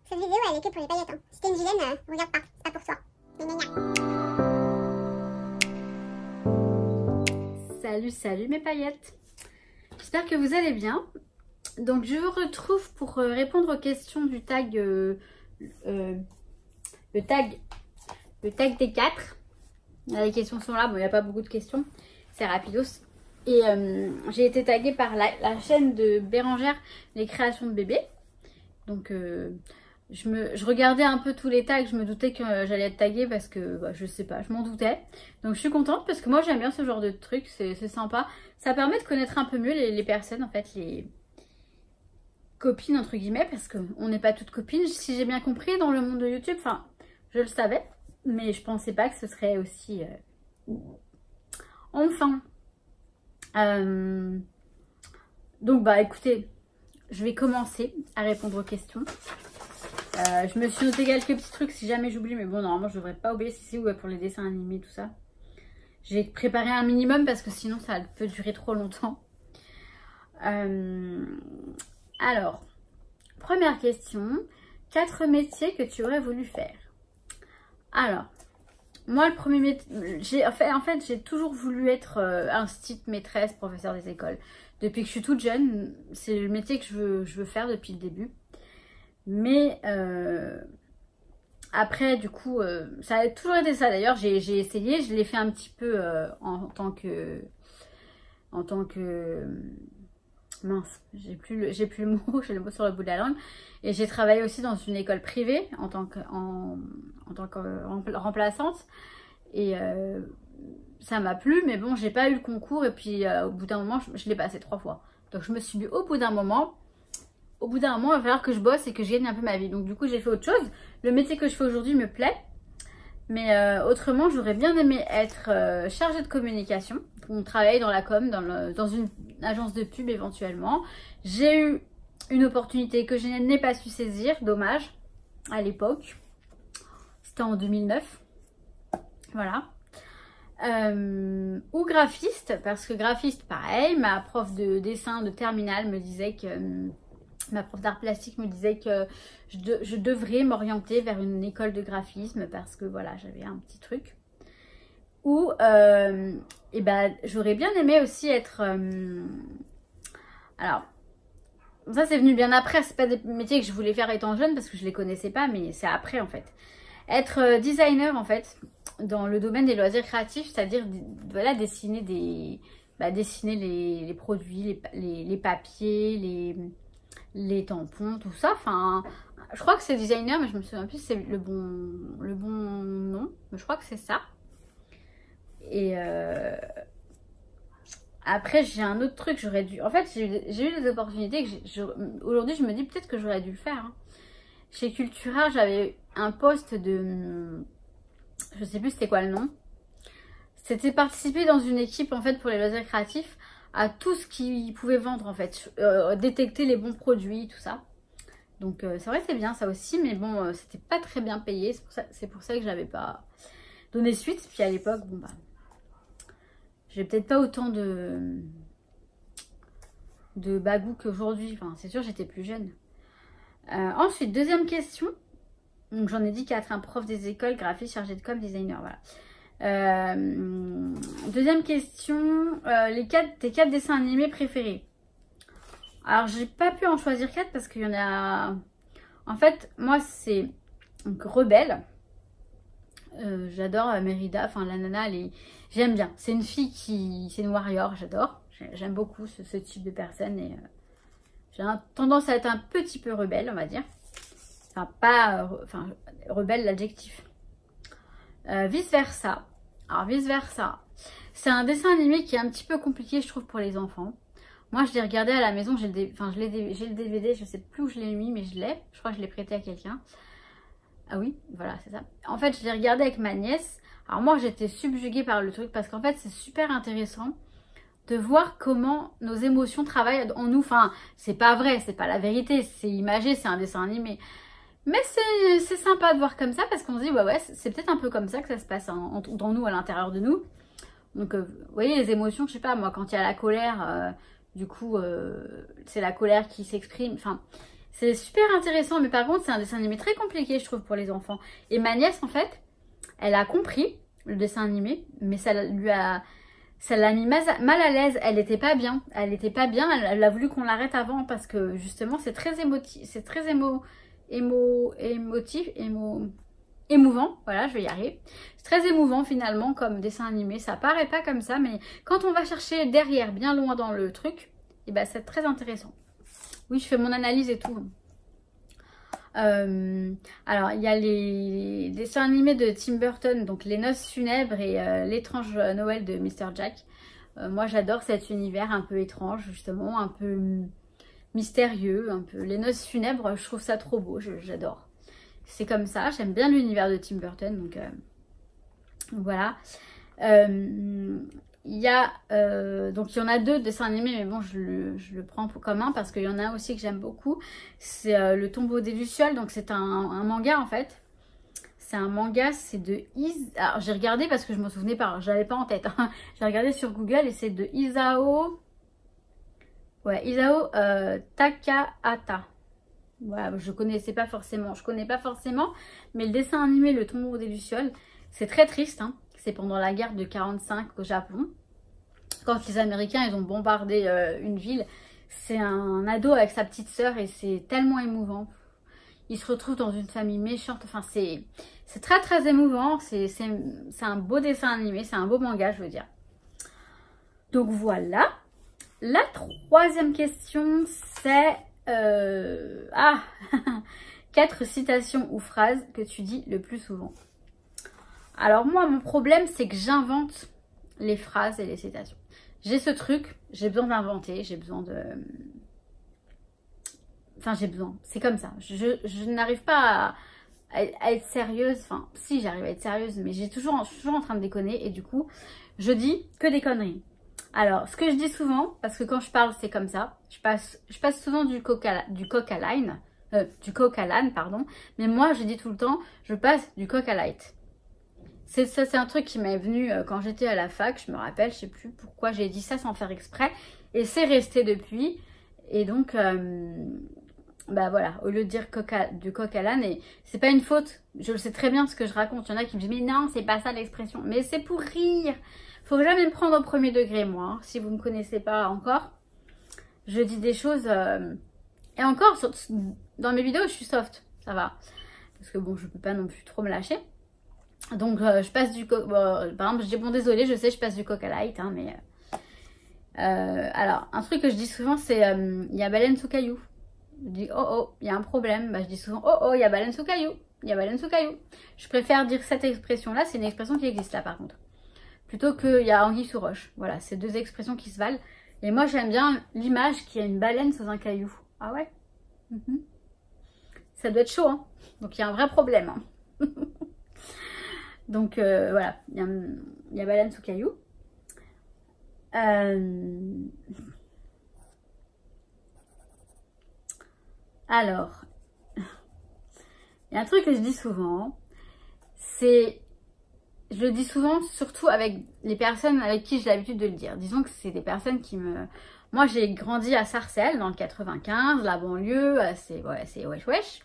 Cette vidéo, elle est que pour les paillettes. Hein. Si t'es une vilaine, regarde pas. C'est pas pour toi. Gna, gna, gna. Salut mes paillettes. J'espère que vous allez bien. Donc je vous retrouve pour répondre aux questions du tag le tag des 4. Les questions sont là, bon il n'y a pas beaucoup de questions, c'est rapidos. Et j'ai été taguée par la chaîne de Bérangère, les créations de bébés. Donc je regardais un peu tous les tags, je me doutais que j'allais être taguée parce que bah, je sais pas, je m'en doutais. Donc je suis contente parce que moi j'aime bien ce genre de trucs, c'est sympa. Ça permet de connaître un peu mieux les personnes, en fait, les copines entre guillemets, parce qu'on n'est pas toutes copines. Si j'ai bien compris, dans le monde de YouTube, enfin je le savais, mais je pensais pas que ce serait aussi... Enfin. Donc bah écoutez, je vais commencer à répondre aux questions. Je me suis noté quelques petits trucs si jamais j'oublie, mais bon normalement je devrais pas oublier. Si c'est pour les dessins animés tout ça. J'ai préparé un minimum parce que sinon ça peut durer trop longtemps. Alors, première question. 4 métiers que tu aurais voulu faire. Alors, moi le premier métier, en fait j'ai toujours voulu être institut maîtresse, professeur des écoles. Depuis que je suis toute jeune, c'est le métier que je veux faire depuis le début. Mais après du coup, ça a toujours été ça. D'ailleurs j'ai essayé, je l'ai fait un petit peu en tant que mince, j'ai plus le mot, j'ai le mot sur le bout de la langue. Et j'ai travaillé aussi dans une école privée en tant que remplaçante. Et ça m'a plu, mais bon, j'ai pas eu le concours. Et puis au bout d'un moment, je l'ai passé 3 fois. Donc je me suis dit, au bout d'un moment, il va falloir que je bosse et que je gagne un peu ma vie. Donc du coup, j'ai fait autre chose. Le métier que je fais aujourd'hui me plaît. Mais autrement, j'aurais bien aimé être chargée de communication. On travaille dans la com, dans une agence de pub éventuellement. J'ai eu une opportunité que je n'ai pas su saisir, dommage, à l'époque. C'était en 2009. Voilà. Ou graphiste, parce que graphiste, pareil, ma prof de dessin de terminale me disait que... ma prof d'art plastique me disait que je devrais m'orienter vers une école de graphisme parce que voilà, j'avais un petit truc. Ou et ben, j'aurais bien aimé aussi être... alors, ça c'est venu bien après, c'est pas des métiers que je voulais faire étant jeune parce que je les connaissais pas, mais c'est après en fait. Être designer en fait, dans le domaine des loisirs créatifs, c'est-à-dire voilà, dessiner les produits, les papiers, les tampons, tout ça. Enfin, je crois que c'est designer, mais je me souviens plus si c'est le bon nom. Mais je crois que c'est ça. Et après, j'ai un autre truc, j'aurais dû... En fait, j'ai eu des opportunités que aujourd'hui, je me dis peut-être que j'aurais dû le faire. Hein. Chez Cultura, j'avais un poste de... Je sais plus c'était quoi le nom. C'était participer dans une équipe, en fait, pour les loisirs créatifs, à tout ce qu'ils pouvaient vendre, en fait. Détecter les bons produits, tout ça. Donc, c'est vrai que c'est bien, ça aussi. Mais bon, c'était pas très bien payé. C'est pour ça que j'avais pas donné suite. Puis à l'époque, bon, bah... j'ai peut-être pas autant de bagou qu'aujourd'hui. Enfin, c'est sûr, j'étais plus jeune. Ensuite, deuxième question. Donc, j'en ai dit 4. Un prof des écoles, graphiste, chargé de com, designer, voilà. Deuxième question. Tes 4 dessins animés préférés. Alors, j'ai pas pu en choisir 4 parce qu'il y en a... En fait, moi, c'est Rebelle. J'adore Mérida, enfin la nana, j'aime bien. C'est une fille c'est une warrior, j'adore. J'aime beaucoup ce type de personne et j'ai tendance à être un petit peu rebelle, on va dire. Enfin, pas... enfin, rebelle, l'adjectif. Vice versa. Alors, vice versa. C'est un dessin animé qui est un petit peu compliqué, je trouve, pour les enfants. Moi, je l'ai regardé à la maison, j'ai le DVD, je sais plus où je l'ai mis, mais je l'ai. Je crois que je l'ai prêté à quelqu'un. Ah oui, voilà, c'est ça. En fait, je l'ai regardé avec ma nièce. Alors moi, j'étais subjuguée par le truc parce qu'en fait, c'est super intéressant de voir comment nos émotions travaillent en nous. Enfin, c'est pas vrai, c'est pas la vérité, c'est imagé, c'est un dessin animé. Mais c'est sympa de voir comme ça parce qu'on se dit, ouais, c'est peut-être un peu comme ça que ça se passe dans nous, à l'intérieur de nous. Donc, vous voyez, les émotions, je sais pas, moi, quand il y a la colère, du coup, c'est la colère qui s'exprime. Enfin, C'est super intéressant, mais par contre, c'est un dessin animé très compliqué, je trouve, pour les enfants. Et ma nièce, en fait, elle a compris le dessin animé, mais ça l'a mis mal à l'aise. Elle n'était pas bien. Elle n'était pas bien. Elle a voulu qu'on l'arrête avant parce que justement, c'est très émotif. C'est très émouvant. Voilà, je vais y arriver. C'est très émouvant finalement comme dessin animé. Ça paraît pas comme ça, mais quand on va chercher derrière, bien loin dans le truc, et ben c'est très intéressant. Oui, je fais mon analyse et tout. Alors, il y a les dessins animés de Tim Burton, donc Les Noces Funèbres et L'étrange Noël de Mr. Jack. Moi, j'adore cet univers un peu étrange, justement, un peu mystérieux, un peu... Les Noces Funèbres, je trouve ça trop beau, j'adore. C'est comme ça, j'aime bien l'univers de Tim Burton, donc voilà. Il y a donc il y en a 2 dessins animés, mais bon, je le prends pour commun parce qu'il y en a un aussi que j'aime beaucoup. C'est Le Tombeau des Lucioles, donc c'est un manga en fait. C'est un manga, c'est de Alors j'ai regardé parce que je me souvenais pas, je l'avais pas en tête. Hein. J'ai regardé sur Google et c'est de Isao. Ouais, Isao Takahata. Voilà, je connais pas forcément, mais le dessin animé Le Tombeau des Lucioles, c'est très triste, hein. C'est pendant la guerre de 45 au Japon. Quand les Américains ils ont bombardé une ville, c'est un ado avec sa petite sœur et c'est tellement émouvant. Il se retrouve dans une famille méchante. Enfin, c'est très très émouvant. C'est un beau dessin animé, c'est un beau manga, je veux dire. Donc voilà. La 3e question, c'est 4 citations ou phrases que tu dis le plus souvent. Alors moi, mon problème, c'est que j'invente les phrases et les citations. J'ai ce truc, j'ai besoin d'inventer, j'ai besoin de... Enfin, j'ai besoin, c'est comme ça. Je n'arrive pas à être sérieuse. Enfin, si, j'arrive à être sérieuse, mais je suis toujours en train de déconner. Et du coup, je dis que des conneries. Alors, ce que je dis souvent, parce que quand je parle, c'est comme ça. Je passe souvent du coq à l'âne, pardon. Mais moi, je dis tout le temps, je passe du coq à light. C'est un truc qui m'est venu quand j'étais à la fac, je me rappelle, je sais plus pourquoi j'ai dit ça sans faire exprès. Et c'est resté depuis. Et donc, bah voilà, au lieu de dire du coq à l'âne, et c'est pas une faute, je le sais très bien ce que je raconte. Il y en a qui me disent, mais non, c'est pas ça l'expression. Mais c'est pour rire. Faut jamais me prendre au premier degré, moi. Hein. Si vous me connaissez pas encore, je dis des choses... Et encore, dans mes vidéos, je suis soft, ça va. Parce que bon, je peux pas non plus trop me lâcher. Donc je passe du coq, par exemple je dis bon désolé, je sais je passe du coq à light, hein, mais alors un truc que je dis souvent c'est il y a baleine sous caillou. Je dis oh oh, il y a un problème, bah, je dis souvent oh oh, il y a baleine sous caillou, il y a baleine sous caillou. Je préfère dire cette expression là, c'est une expression qui existe là par contre, plutôt qu'il y a anguille sous roche. Voilà, c'est 2 expressions qui se valent. Et moi j'aime bien l'image qu'il y a une baleine sous un caillou. Ah ouais, ça doit être chaud, hein. Donc il y a un vrai problème, hein. Donc voilà, il y a baleine sous caillou. Alors, il y a un truc que je dis souvent, c'est, je le dis souvent surtout avec les personnes avec qui j'ai l'habitude de le dire. Disons que c'est des personnes qui me... Moi j'ai grandi à Sarcelles dans le 95, la banlieue, c'est wesh wesh.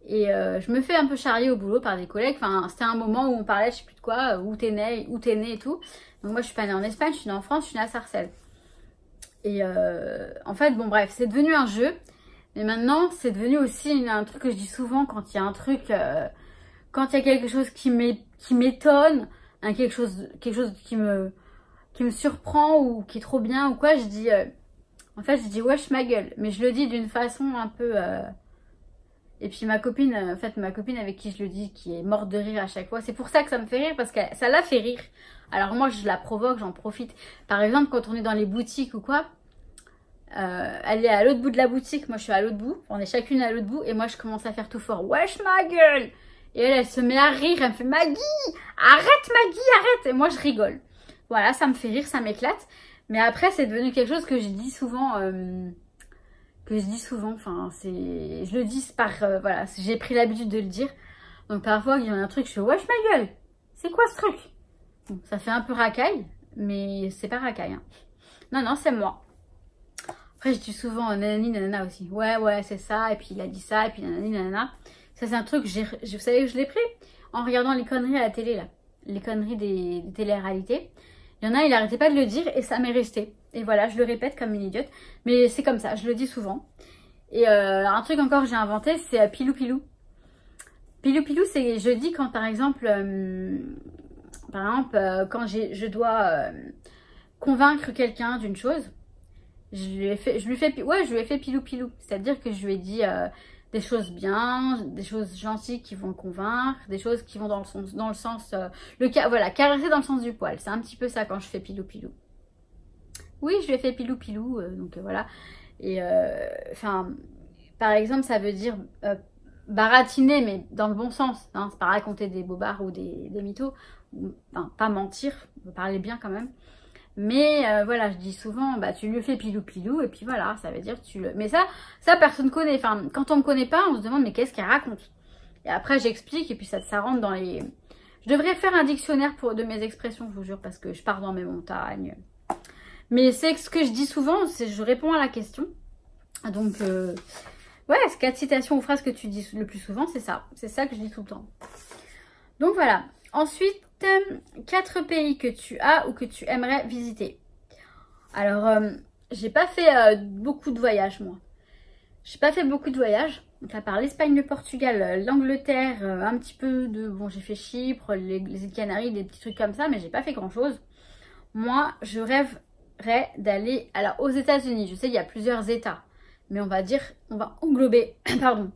Et je me fais un peu charrier au boulot par des collègues. Enfin, c'était un moment où on parlait, je sais plus de quoi, où t'es né et tout. Donc moi, je suis pas née en Espagne, je suis née en France, je suis née à Sarcelles. Et en fait, bon bref, c'est devenu un jeu. Mais maintenant, c'est devenu aussi un truc que je dis souvent quand il y a un truc... quand il y a quelque chose qui m'étonne, hein, quelque chose qui me surprend ou qui est trop bien ou quoi, je dis... en fait, je dis wesh ma gueule. Mais je le dis d'une façon un peu... Et puis ma copine avec qui je le dis, qui est morte de rire à chaque fois, c'est pour ça que ça me fait rire, parce que ça la fait rire. Alors moi je la provoque, j'en profite. Par exemple quand on est dans les boutiques ou quoi, elle est à l'autre bout de la boutique, moi je suis à l'autre bout, on est chacune à l'autre bout, et moi je commence à faire tout fort, wesh ma gueule. Et elle se met à rire, elle me fait Maggie, arrête Maggie, arrête. Et moi je rigole. Voilà, ça me fait rire, ça m'éclate. Mais après c'est devenu quelque chose que je dis souvent... enfin je le dis par voilà, j'ai pris l'habitude de le dire, donc parfois il y a un truc, je fais wesh ma gueule, c'est quoi ce truc? Bon, ça fait un peu racaille, mais c'est pas racaille, hein. Non c'est moi. Après, je dis souvent nanani, nanana aussi. Ouais, c'est ça. Et puis, il a dit ça. Et puis, nanani, nanana. Ça, c'est un truc, vous savez que je l'ai pris en regardant les conneries à la télé, là. Les conneries des télé-réalités. Il y en a, il arrêtait pas de le dire et ça m'est resté. Et voilà, je le répète comme une idiote. Mais c'est comme ça, je le dis souvent. Et un truc encore que j'ai inventé, c'est pilou pilou. Pilou pilou, c'est je dis quand par exemple quand je dois convaincre quelqu'un d'une chose, je lui ai fait pilou pilou. C'est-à-dire que je lui ai dit des choses bien, des choses gentilles qui vont le convaincre, des choses qui vont dans le sens voilà, caresser dans le sens du poil. C'est un petit peu ça quand je fais pilou pilou. Oui, je lui ai fait pilou pilou, donc voilà. Et enfin, par exemple, ça veut dire baratiner, mais dans le bon sens. Hein, c'est pas raconter des bobards ou des mythos. Enfin, pas mentir, parler bien quand même. Mais voilà, je dis souvent, bah tu lui fais pilou pilou et puis voilà, ça veut dire tu le... Mais ça personne connaît. Enfin, quand on me connaît pas, on se demande mais qu'est-ce qu'elle raconte? Et après j'explique et puis ça rentre dans les... Je devrais faire un dictionnaire de mes expressions, je vous jure, parce que je pars dans mes montagnes. Mais c'est ce que je dis souvent, c'est je réponds à la question. Donc, ouais, 4 citations ou phrases que tu dis le plus souvent, c'est ça. C'est ça que je dis tout le temps. Donc voilà. Ensuite, 4 pays que tu as ou que tu aimerais visiter. Alors, j'ai pas fait beaucoup de voyages, moi. J'ai pas fait beaucoup de voyages. Donc, à part l'Espagne, le Portugal, l'Angleterre, un petit peu de... Bon, j'ai fait Chypre, les îles Canaries, des petits trucs comme ça, mais j'ai pas fait grand-chose. Moi, je rêverais d'aller... Alors, aux États-Unis, je sais, il y a plusieurs États. Mais on va dire... On va englober... Pardon.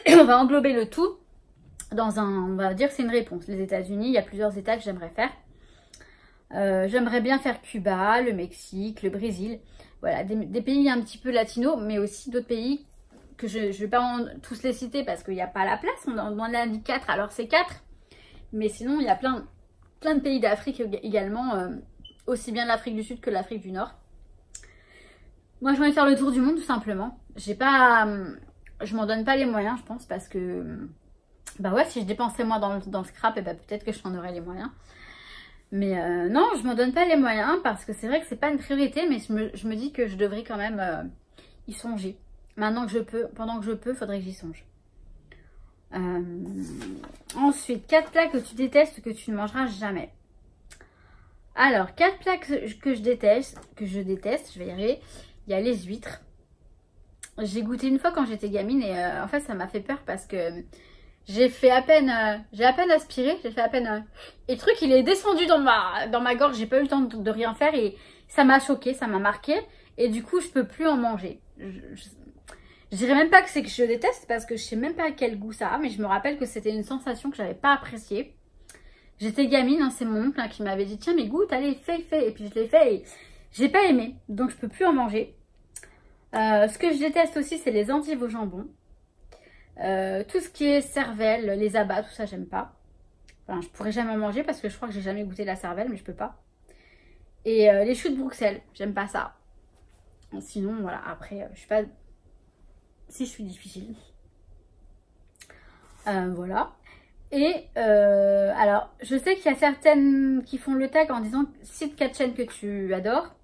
On va englober le tout dans un... On va dire c'est une réponse. Les États-Unis, il y a plusieurs États que j'aimerais faire. J'aimerais bien faire Cuba, le Mexique, le Brésil. Voilà, des pays un petit peu latinos, mais aussi d'autres pays que je ne vais pas tous les citer parce qu'il n'y a pas la place. On en a dit 4, alors c'est 4. Mais sinon, il y a plein de pays d'Afrique également, aussi bien l'Afrique du Sud que l'Afrique du Nord. Moi, j'ai envie de faire le tour du monde, tout simplement. Je m'en donne pas les moyens, je pense, parce que... Bah ouais, si je dépensais moi dans le scrap, et bah peut-être que j'en aurais les moyens. Mais non, je m'en donne pas les moyens parce que c'est vrai que c'est pas une priorité, mais je me dis que je devrais quand même y songer. Maintenant que je peux, pendant que je peux, faudrait que j'y songe. Ensuite, 4 plats que tu détestes, que tu ne mangeras jamais. Alors, 4 plats que je déteste, je vais y arriver. Il y a les huîtres. J'ai goûté une fois quand j'étais gamine et en fait ça m'a fait peur parce que j'ai à peine aspiré, j'ai fait à peine... Et le truc il est descendu dans ma gorge, j'ai pas eu le temps de rien faire et ça m'a choqué, ça m'a marqué. Et du coup je peux plus en manger. Je dirais même pas que c'est que je déteste parce que je sais même pas quel goût ça a, mais je me rappelle que c'était une sensation que j'avais pas appréciée. J'étais gamine, hein, c'est mon oncle qui m'avait dit tiens mais goûte, allez fais. Et puis je l'ai fait et j'ai pas aimé, donc je peux plus en manger. Ce que je déteste aussi, c'est les endives au jambon. Tout ce qui est cervelle, les abats, tout ça, j'aime pas. Enfin, je pourrais jamais en manger parce que je crois que j'ai jamais goûté la cervelle, mais je peux pas. Et les choux de Bruxelles, j'aime pas ça. Sinon, voilà, après, je suis pas... Si, je suis difficile. Voilà. Et alors, je sais qu'il y a certaines qui font le tag en disant cite 4 chaînes que tu adores.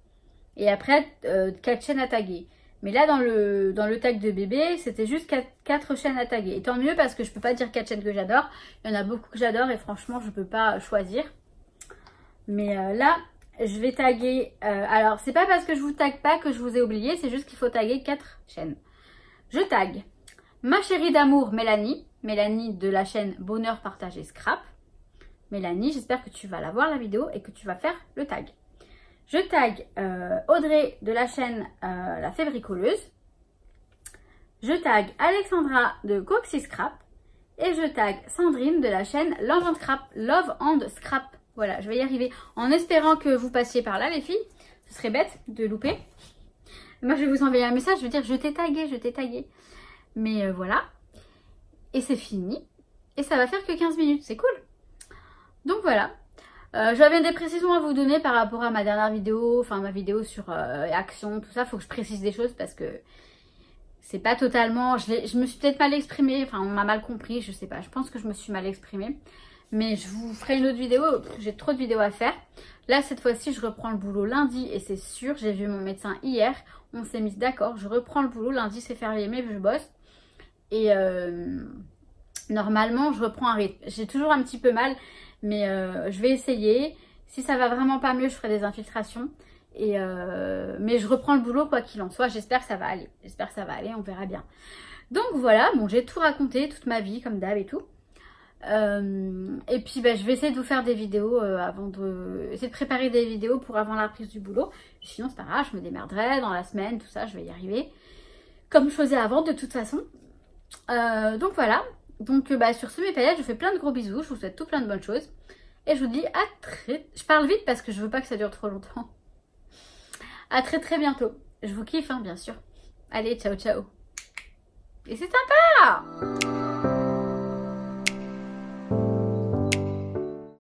Et après, 4 chaînes à taguer. Mais là, dans le tag de bébé, c'était juste 4 chaînes à taguer. Et tant mieux parce que je peux pas dire 4 chaînes que j'adore. Il y en a beaucoup que j'adore et franchement, je peux pas choisir. Mais là, je vais taguer... alors, c'est pas parce que je vous tague pas que je vous ai oublié. C'est juste qu'il faut taguer 4 chaînes. Je tague ma chérie d'amour Mélanie. Mélanie de la chaîne Bonheur Partagé Scrap. Mélanie, j'espère que tu vas la voir la vidéo et que tu vas faire le tag. Je tag Audrey de la chaîne La Fée Bricoleuse. Je tag Alexandra de Coxy Scrap. Et je tag Sandrine de la chaîne Love and Scrap. Voilà, je vais y arriver. En espérant que vous passiez par là, les filles. Ce serait bête de louper. Moi, je vais vous envoyer un message. Je vais dire, je t'ai tagué. Mais voilà. Et c'est fini. Et ça va faire que 15 minutes. C'est cool. Donc voilà. J'avais des précisions à vous donner par rapport à ma dernière vidéo, enfin ma vidéo sur Action, tout ça. Faut que je précise des choses parce que c'est pas totalement... Je me suis peut-être mal exprimée, enfin on m'a mal compris, je sais pas. Je pense que je me suis mal exprimée. Mais je vous ferai une autre vidéo, j'ai trop de vidéos à faire. Là, cette fois-ci, je reprends le boulot lundi et c'est sûr, j'ai vu mon médecin hier. On s'est mis d'accord, je reprends le boulot. Lundi, c'est férié, mais je bosse. Et normalement, je reprends un rythme. J'ai toujours un petit peu mal, mais je vais essayer. Si ça va vraiment pas mieux, je ferai des infiltrations. Mais je reprends le boulot quoi qu'il en soit. J'espère que ça va aller. J'espère que ça va aller, on verra bien. Donc voilà, bon, j'ai tout raconté, toute ma vie, comme d'hab et tout. Et puis bah, je vais essayer de vous faire des vidéos essayer de préparer des vidéos pour avant la reprise du boulot. Sinon c'est pas grave, je me démerderai dans la semaine, tout ça, je vais y arriver. Comme je faisais avant de toute façon. Donc voilà. Donc bah, sur ce mes paillettes, je vous fais plein de gros bisous. Je vous souhaite tout plein de bonnes choses. Et je vous dis à très... Je parle vite parce que je veux pas que ça dure trop longtemps. À très très bientôt. Je vous kiffe hein, bien sûr. Allez, ciao ciao. Et c'est sympa!